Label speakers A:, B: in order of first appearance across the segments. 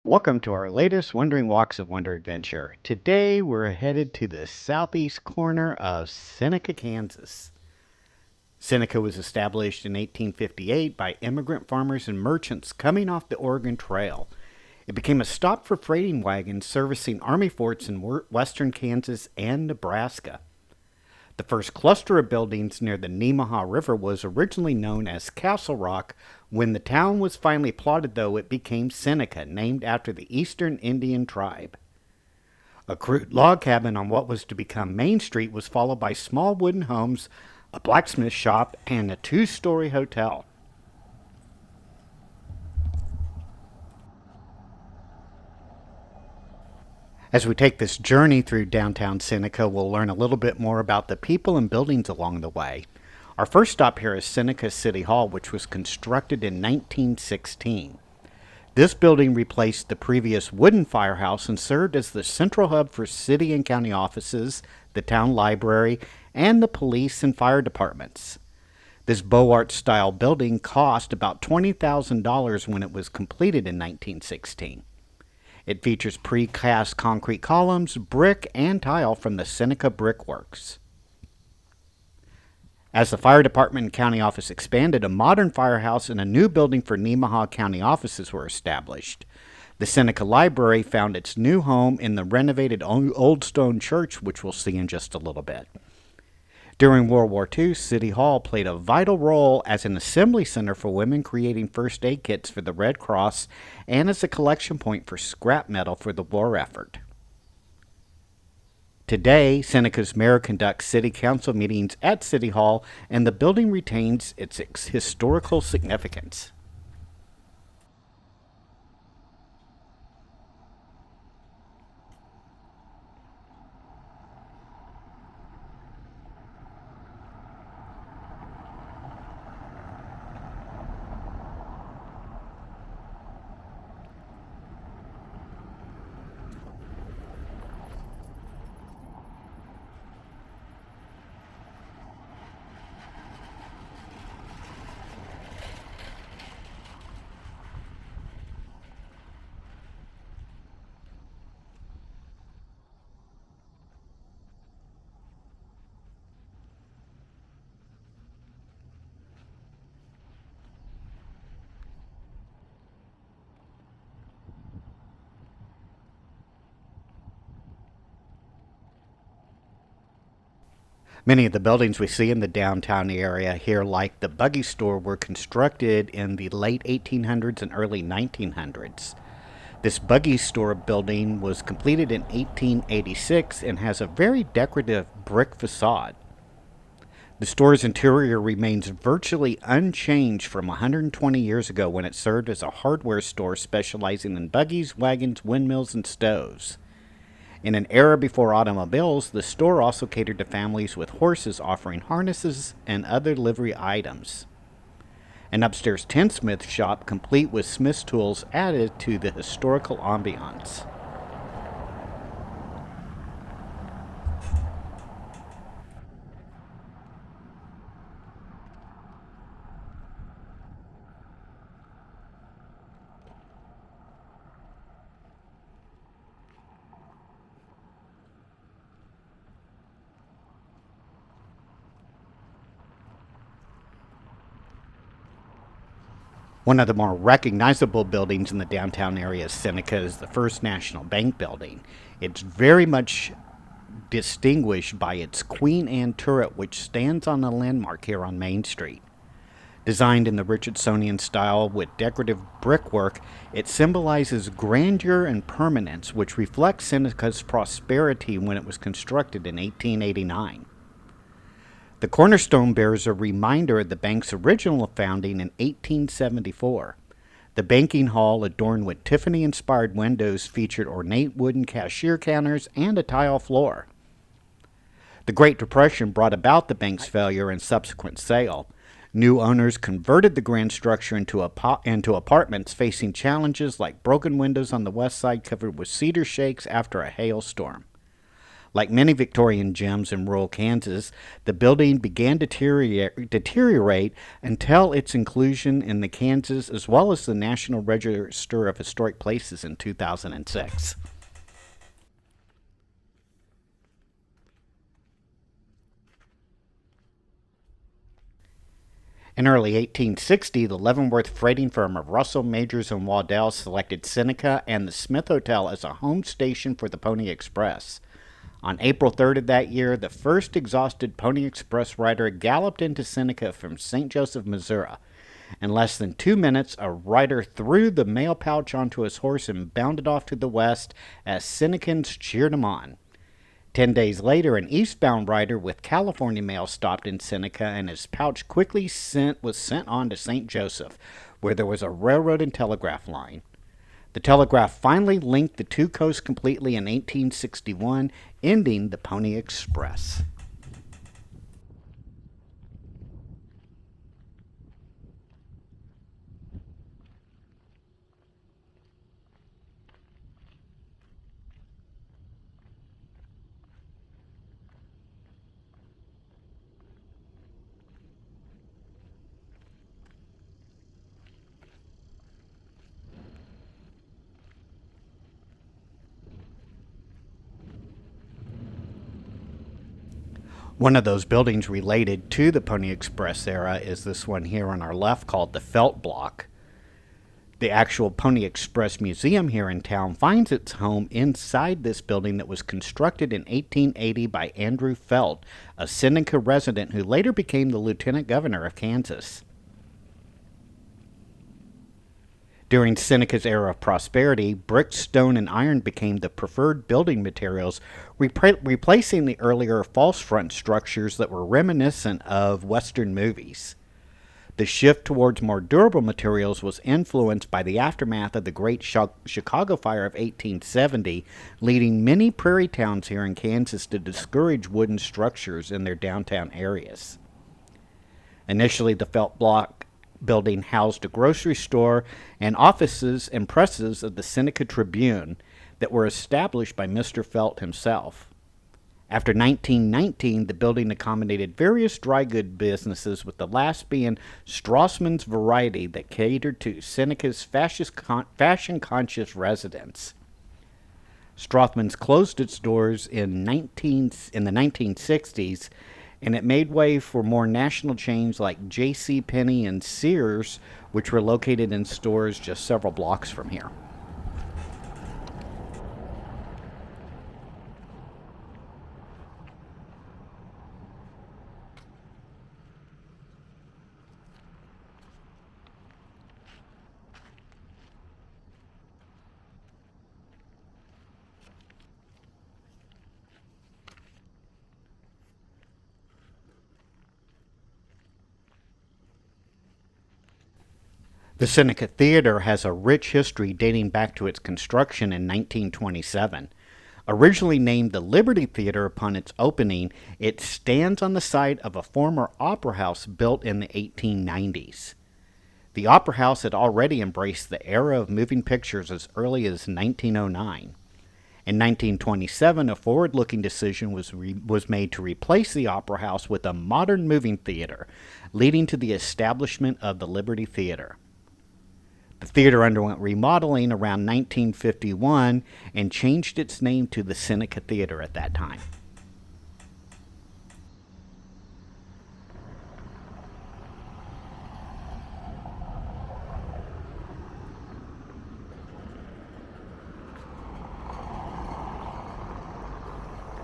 A: Welcome to our latest Wandering Walks of Wonder adventure. Today we're headed to the southeast corner of Seneca, Kansas. Seneca was established in 1858 by immigrant farmers and merchants coming off the Oregon Trail. It became a stop for freighting wagons servicing army forts in western Kansas and Nebraska. The first cluster of buildings near the Nemaha River was originally known as Castle Rock. When the town was finally plotted, though, it became Seneca, named after the Eastern Indian tribe. A crude log cabin on what was to become Main Street was followed by small wooden homes, a blacksmith shop, and a two-story hotel. As we take this journey through downtown Seneca, we'll learn a little bit more about the people and buildings along the way. Our first stop here is Seneca City Hall, which was constructed in 1916. This building replaced the previous wooden firehouse and served as the central hub for city and county offices, the town library, and the police and fire departments. This Beaux Arts style building cost about $20,000 when it was completed in 1916. It features precast concrete columns, brick, and tile from the Seneca Brickworks. As the fire department and county office expanded, a modern firehouse and a new building for Nemaha County offices were established. The Seneca Library found its new home in the renovated Old Stone Church, which we'll see in just a little bit. During World War II, City Hall played a vital role as an assembly center for women creating first aid kits for the Red Cross and as a collection point for scrap metal for the war effort. Today, Seneca's mayor conducts city council meetings at City Hall, and the building retains its historical significance. Many of the buildings we see in the downtown area here, like the Buggy Store, were constructed in the late 1800s and early 1900s. This Buggy Store building was completed in 1886 and has a very decorative brick facade. The store's interior remains virtually unchanged from 120 years ago when it served as a hardware store specializing in buggies, wagons, windmills, and stoves. In an era before automobiles, the store also catered to families with horses, offering harnesses and other livery items. An upstairs tinsmith shop, complete with smith's tools, added to the historical ambiance. One of the more recognizable buildings in the downtown area of Seneca is the First National Bank building. It's very much distinguished by its Queen Anne turret, which stands on a landmark here on Main Street. Designed in the Richardsonian style with decorative brickwork, it symbolizes grandeur and permanence, which reflects Seneca's prosperity when it was constructed in 1889. The cornerstone bears a reminder of the bank's original founding in 1874. The banking hall, adorned with Tiffany-inspired windows, featured ornate wooden cashier counters and a tile floor. The Great Depression brought about the bank's failure and subsequent sale. New owners converted the grand structure into apartments, facing challenges like broken windows on the west side covered with cedar shakes after a hailstorm. Like many Victorian gems in rural Kansas, the building began to deteriorate until its inclusion in the Kansas as well as the National Register of Historic Places in 2006. In early 1860, the Leavenworth freighting firm of Russell, Majors, and Waddell selected Seneca and the Smith Hotel as a home station for the Pony Express. On April 3rd of that year, the first exhausted Pony Express rider galloped into Seneca from St. Joseph, Missouri. In less than 2 minutes, a rider threw the mail pouch onto his horse and bounded off to the west as Senecans cheered him on. 10 days later, an eastbound rider with California mail stopped in Seneca, and his pouch quickly was sent on to St. Joseph, where there was a railroad and telegraph line. The telegraph finally linked the two coasts completely in 1861, ending the Pony Express. One of those buildings related to the Pony Express era is this one here on our left called the Felt Block. The actual Pony Express Museum here in town finds its home inside this building that was constructed in 1880 by Andrew Felt, a Seneca resident who later became the Lieutenant Governor of Kansas. During Seneca's era of prosperity, brick, stone, and iron became the preferred building materials, replacing the earlier false front structures that were reminiscent of Western movies. The shift towards more durable materials was influenced by the aftermath of the Great Chicago Fire of 1870, leading many prairie towns here in Kansas to discourage wooden structures in their downtown areas. Initially, the Felt Block building housed a grocery store and offices and presses of the Seneca Tribune that were established by Mr. Felt himself. After 1919, the building accommodated various dry goods businesses, with the last being Strassman's Variety that catered to Seneca's fashion-conscious residents. Strassman's closed its doors in the 1960s, and it made way for more national chains like J.C. Penney and Sears, which were located in stores just several blocks from here. The Seneca Theater has a rich history dating back to its construction in 1927. Originally named the Liberty Theater upon its opening, it stands on the site of a former opera house built in the 1890s. The opera house had already embraced the era of moving pictures as early as 1909. In 1927, a forward-looking decision was made to replace the opera house with a modern moving theater, leading to the establishment of the Liberty Theater. The theater underwent remodeling around 1951 and changed its name to the Seneca Theater at that time.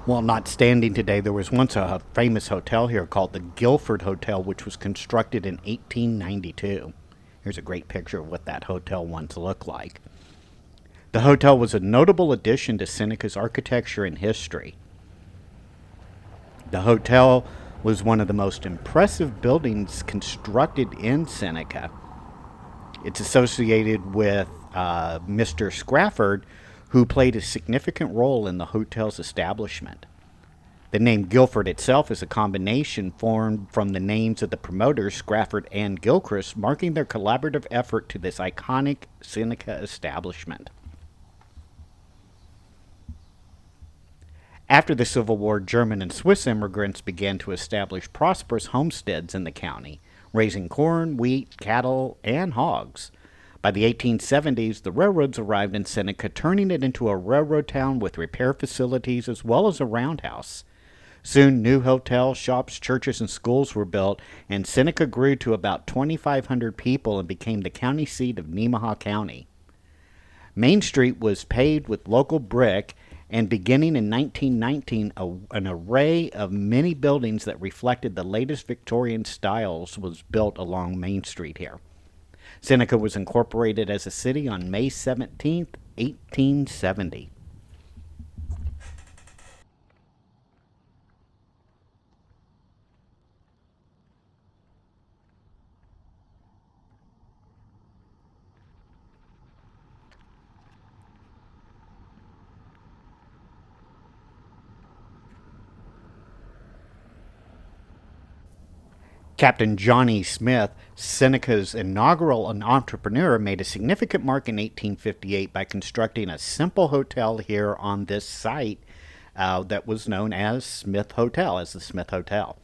A: While not standing today, there was once a famous hotel here called the Guilford Hotel, which was constructed in 1892. Here's a great picture of what that hotel once looked like. The hotel was a notable addition to Seneca's architecture and history. The hotel was one of the most impressive buildings constructed in Seneca. It's associated with Mr. Scrafford, who played a significant role in the hotel's establishment. The name Guilford itself is a combination formed from the names of the promoters, Scrafford and Gilchrist, marking their collaborative effort to this iconic Seneca establishment. After the Civil War, German and Swiss immigrants began to establish prosperous homesteads in the county, raising corn, wheat, cattle, and hogs. By the 1870s, the railroads arrived in Seneca, turning it into a railroad town with repair facilities as well as a roundhouse. Soon, new hotels, shops, churches, and schools were built, and Seneca grew to about 2,500 people and became the county seat of Nemaha County. Main Street was paved with local brick, and beginning in 1919, an array of many buildings that reflected the latest Victorian styles was built along Main Street here. Seneca was incorporated as a city on May 17, 1870. Captain Johnny Smith, Seneca's inaugural entrepreneur, made a significant mark in 1858 by constructing a simple hotel here on this site that was known as the Smith Hotel.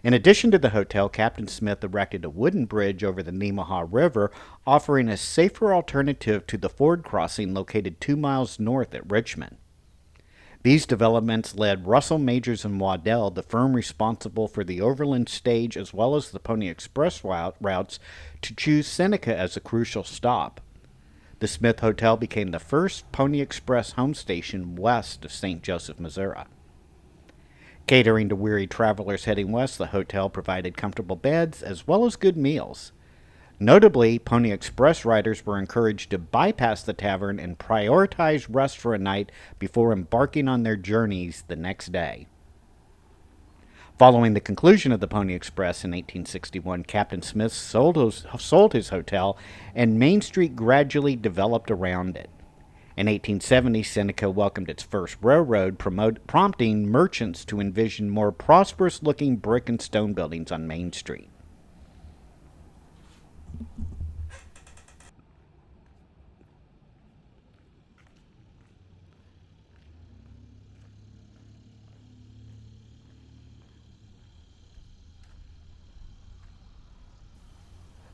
A: In addition to the hotel, Captain Smith erected a wooden bridge over the Nemaha River, offering a safer alternative to the ford crossing located 2 miles north at Richmond. These developments led Russell, Majors, and Waddell, the firm responsible for the overland stage as well as the Pony Express routes, to choose Seneca as a crucial stop. The Smith Hotel became the first Pony Express home station west of St. Joseph, Missouri. Catering to weary travelers heading west, the hotel provided comfortable beds as well as good meals. Notably, Pony Express riders were encouraged to bypass the tavern and prioritize rest for a night before embarking on their journeys the next day. Following the conclusion of the Pony Express in 1861, Captain Smith sold his hotel, and Main Street gradually developed around it. In 1870, Seneca welcomed its first railroad, prompting merchants to envision more prosperous-looking brick and stone buildings on Main Street.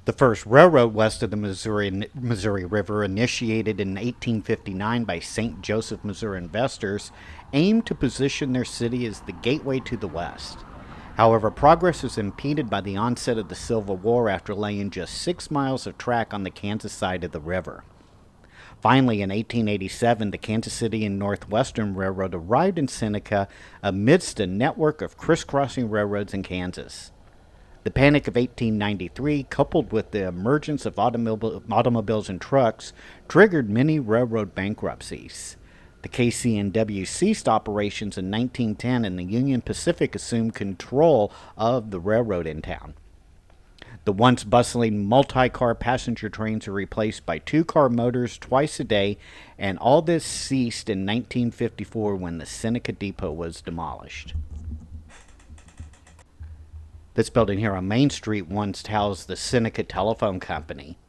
A: The first railroad west of the Missouri River, initiated in 1859 by St. Joseph, Missouri investors, aimed to position their city as the gateway to the west. However, progress was impeded by the onset of the Civil War after laying just 6 miles of track on the Kansas side of the river. Finally, in 1887, the Kansas City and Northwestern Railroad arrived in Seneca amidst a network of crisscrossing railroads in Kansas. The Panic of 1893, coupled with the emergence of automobiles and trucks, triggered many railroad bankruptcies. The KC&W ceased operations in 1910, and the Union Pacific assumed control of the railroad in town. The once bustling multi-car passenger trains were replaced by two-car motors twice a day, and all this ceased in 1954 when the Seneca Depot was demolished. This building here on Main Street once housed the Seneca Telephone Company.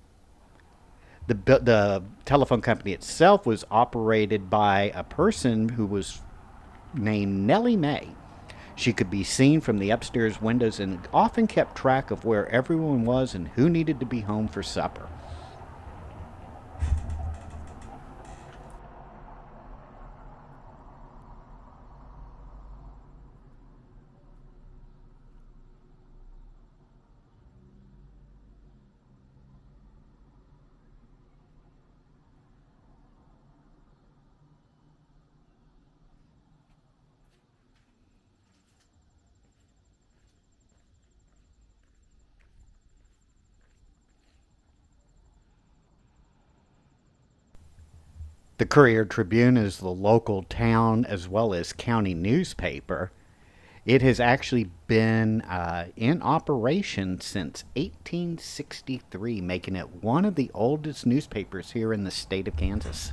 A: The telephone company itself was operated by a person who was named Nellie Mae. She could be seen from the upstairs windows and often kept track of where everyone was and who needed to be home for supper. The Courier Tribune is the local town as well as county newspaper. It has actually been in operation since 1863, making it one of the oldest newspapers here in the state of Kansas.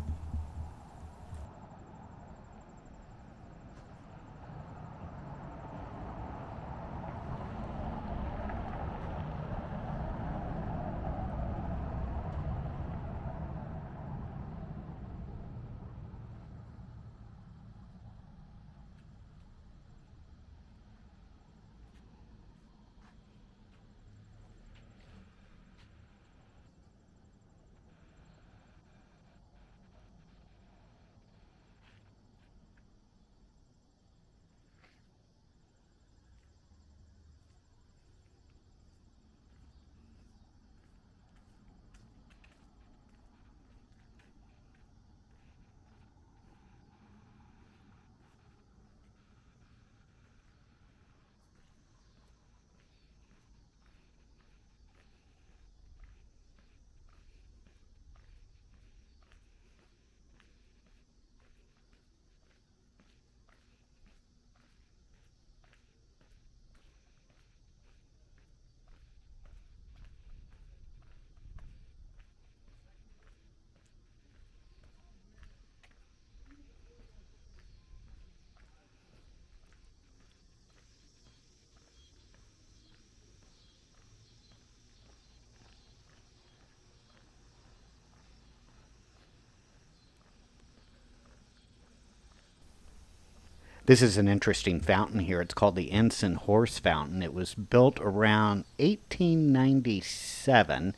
A: This is an interesting fountain here. It's called the Ensign Horse Fountain. It was built around 1897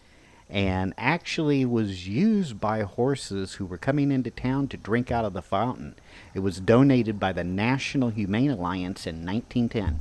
A: and actually was used by horses who were coming into town to drink out of the fountain. It was donated by the National Humane Alliance in 1910.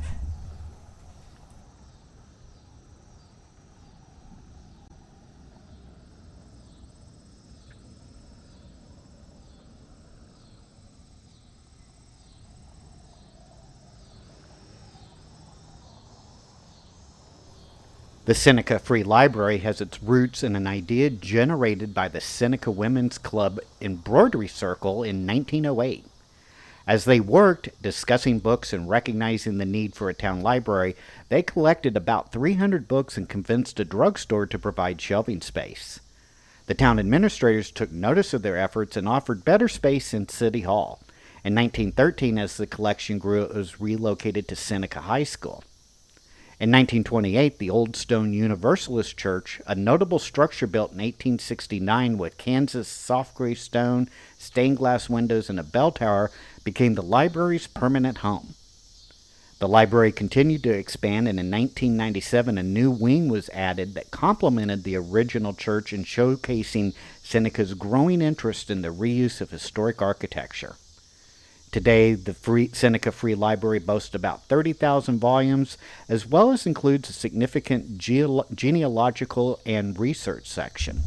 A: The Seneca Free Library has its roots in an idea generated by the Seneca Women's Club Embroidery Circle in 1908. As they worked, discussing books and recognizing the need for a town library, they collected about 300 books and convinced a drugstore to provide shelving space. The town administrators took notice of their efforts and offered better space in City Hall. In 1913, as the collection grew, it was relocated to Seneca High School. In 1928, the Old Stone Universalist Church, a notable structure built in 1869 with Kansas soft gray stone, stained glass windows, and a bell tower, became the library's permanent home. The library continued to expand, and in 1997, a new wing was added that complemented the original church in showcasing Seneca's growing interest in the reuse of historic architecture. Today, the Seneca Free Library boasts about 30,000 volumes, as well as includes a significant genealogical and research section.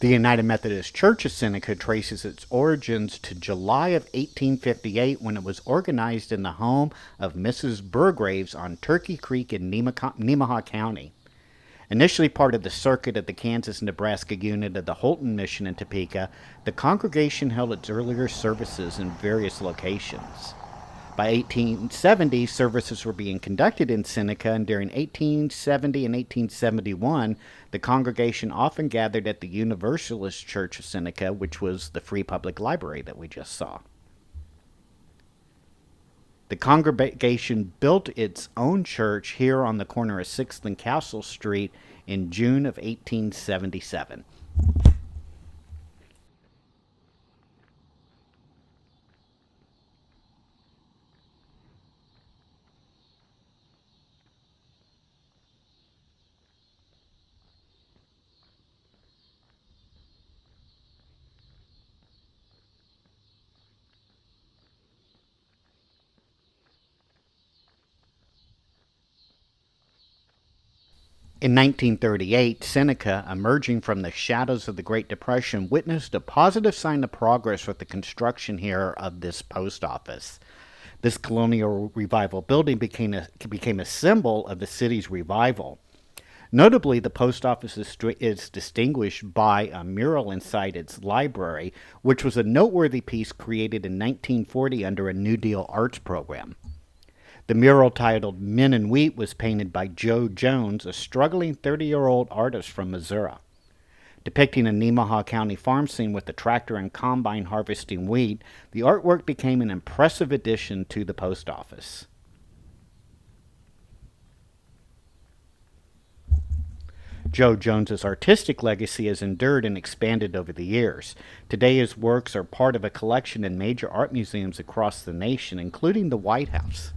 A: The United Methodist Church of Seneca traces its origins to July of 1858 when it was organized in the home of Mrs. Burgraves on Turkey Creek in Nemaha County. Initially part of the circuit of the Kansas-Nebraska unit of the Holton Mission in Topeka, the congregation held its earlier services in various locations. By 1870, services were being conducted in Seneca, and during 1870 and 1871, the congregation often gathered at the Universalist Church of Seneca, which was the free public library that we just saw. The congregation built its own church here on the corner of 6th and Castle Street in June of 1877. In 1938, Seneca, emerging from the shadows of the Great Depression, witnessed a positive sign of progress with the construction here of this post office. This colonial revival building became a symbol of the city's revival. Notably, the post office is distinguished by a mural inside its library, which was a noteworthy piece created in 1940 under a New Deal arts program. The mural titled Men and Wheat was painted by Joe Jones, a struggling 30-year-old artist from Missouri. Depicting a Nemaha County farm scene with a tractor and combine harvesting wheat, the artwork became an impressive addition to the post office. Joe Jones's artistic legacy has endured and expanded over the years. Today his works are part of a collection in major art museums across the nation, including the White House.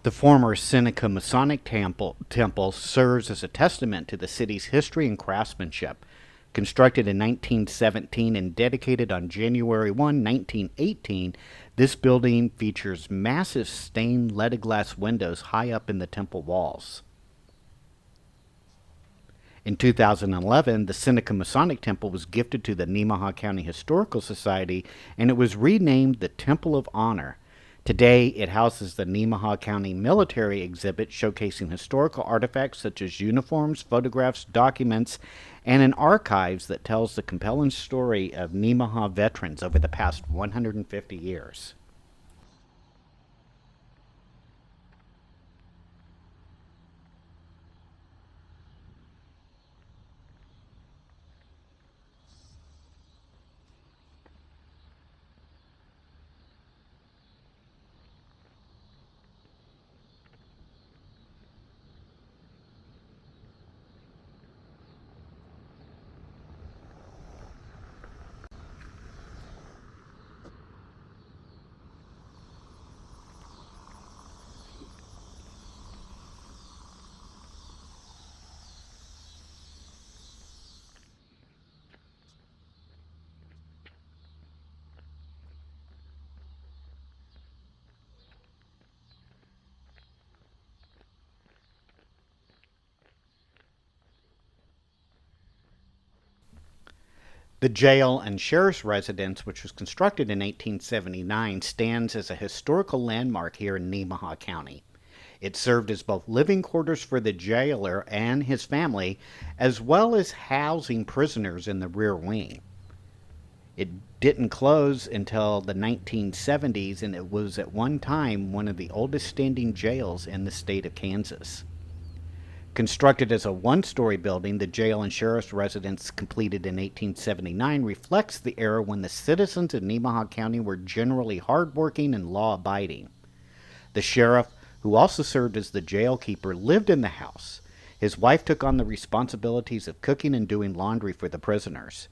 A: The former Seneca Masonic temple serves as a testament to the city's history and craftsmanship. Constructed in 1917 and dedicated on January 1, 1918, this building features massive stained leaded glass windows high up in the temple walls. In 2011, the Seneca Masonic Temple was gifted to the Nemaha County Historical Society, and it was renamed the Temple of Honor. Today, it houses the Nemaha County Military Exhibit showcasing historical artifacts such as uniforms, photographs, documents, and an archives that tells the compelling story of Nemaha veterans over the past 150 years. The jail and sheriff's residence, which was constructed in 1879, stands as a historical landmark here in Nemaha County. It served as both living quarters for the jailer and his family, as well as housing prisoners in the rear wing. It didn't close until the 1970s, and it was at one time one of the oldest standing jails in the state of Kansas. Constructed as a one-story building, the jail and sheriff's residence, completed in 1879, reflects the era when the citizens of Nemaha County were generally hardworking and law-abiding. The sheriff, who also served as the jail keeper, lived in the house. His wife took on the responsibilities of cooking and doing laundry for the prisoners.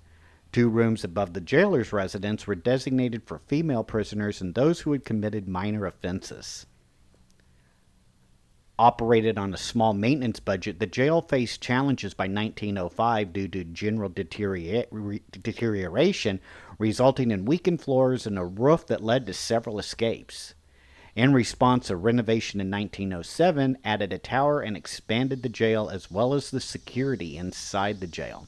A: 2 rooms above the jailer's residence were designated for female prisoners and those who had committed minor offenses. Operated on a small maintenance budget, the jail faced challenges by 1905 due to general deterioration, resulting in weakened floors and a roof that led to several escapes. In response, a renovation in 1907 added a tower and expanded the jail as well as the security inside the jail.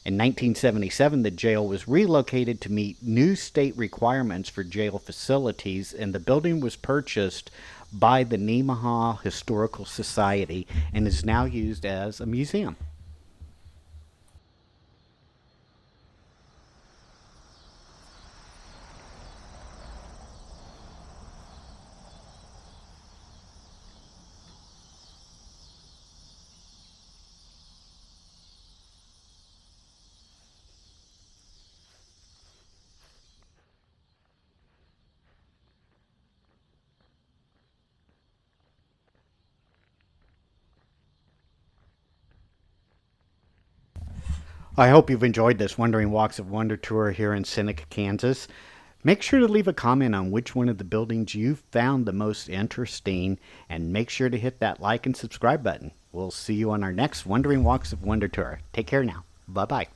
A: In 1977, the jail was relocated to meet new state requirements for jail facilities, and the building was purchased by the Nemaha Historical Society and is now used as a museum. I hope you've enjoyed this Wandering Walks of Wonder tour here in Seneca, Kansas. Make sure to leave a comment on which one of the buildings you found the most interesting, and make sure to hit that like and subscribe button. We'll see you on our next Wandering Walks of Wonder tour. Take care now. Bye-bye.